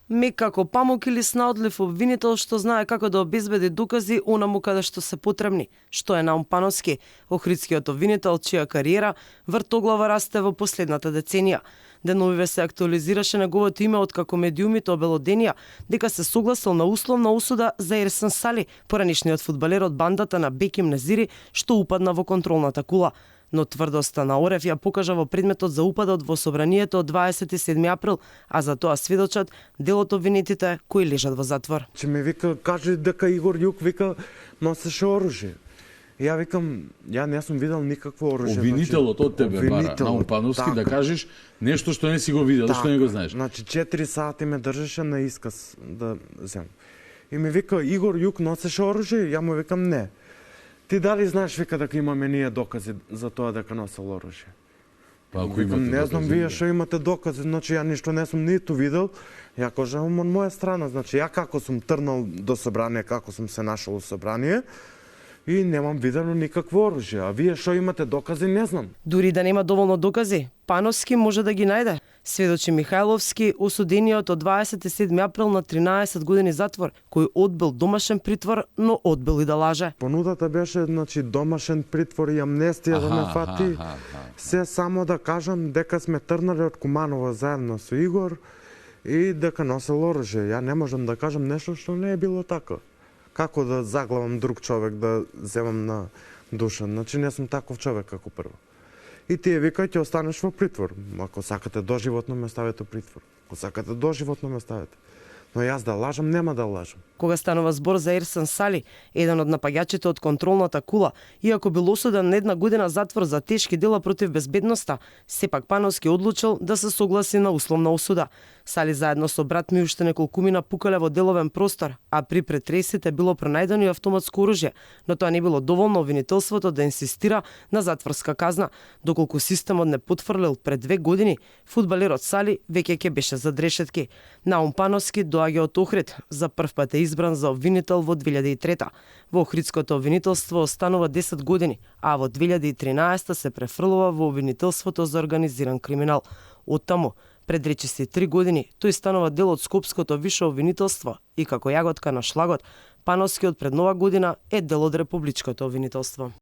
Мек како памук или снаодлив обвинител што знае како да обезбеди докази онаму каде што се потребни, што е Наум Пановски, охридскиот обвинител чија кариера вртоглаво расте во последната деценија. Деновиве се актуализираше неговото име откако медиумите обелоденија дека се согласил на условна осуда за Ерсен Сали, поранишниот фудбалер од бандата на Беким Незири, што упадна во контролната кула. Но тврдоста на Орев ја покажа во предметот за упадот во собранието од 27 април, а за тоа сведочат дел од обвинетите кои лежат во затвор. Че ме вика, каже дека Игор Јук вика носеше оружје. Ја викам, ја не сум видел никакво оружје. Обвинителот од тебе бара, Наум Пановски, да кажеш нешто што не си го видел, што не го знаеш. Значи 4 сати ме држеше на исказ да земам. И ми вика, Игор Јук носеше оружје? Ја му викам не. Ти дали знаеш вика дека имаме ние докази за тоа дека носел оружје? Па ако викам, имате не знам докази, вие што имате докази, значи ја ништо не сум ниту видел. Ја кажам од моја страна, значи ја како сум трнал до собрание, како сум се нашол во собрание, и немам видено никакво оружје, а вие што имате докази, не знам. Дури да нема доволно докази, Пановски може да ги најде. Сведочи Михајловски, осудениот од 27 април на 13 години затвор, кој одбил домашен притвор, но одбил и да лаже. Понудата беше, значи, домашен притвор и амнестија да ме фати. Се само да кажам дека сме трнали од Куманова заедно со Игор и дека носел оружје. Ја не можам да кажам нешто што не е било така. Како да заглавам друг човек да земам на душа? Значи не сум таков човек како прво. И тие викаат ќе останеш во притвор. Ако сакате доживотно ме ставете притвор. Ако сакате доживотно ме ставете. Но јас да лажам, нема да лажам. Кога станува збор за Ерсен Сали, еден од напаѓачите од контролната кула, иако бил осуден на 1 година затвор за тешки дела против безбедноста, сепак Пановски одлучил да се согласи на условна осуда. Сали заедно со брат ми уште неколкумина пукале во деловен простор, а при претресите било пронајдено и автоматско оружје, но тоа не било доволно обвинителството да инсистира на затворска казна, доколку системот не потврлил пред 2 години, фудбалерот Сали веќе ќе беше зад решетки. Наум Пановски доаѓа од Охрид, за прв пат е избран за обвинител во 2003. Во охридското обвинителство останува 10 години, а во 2013 се префрлува во обвинителството за организиран криминал. Оттаму, пред речиси 3 години, тој станува дел од Скопското висше обвинителство и како јаготка на шлагот, Пановски од пред нова година е дел од Републичкото обвинителство.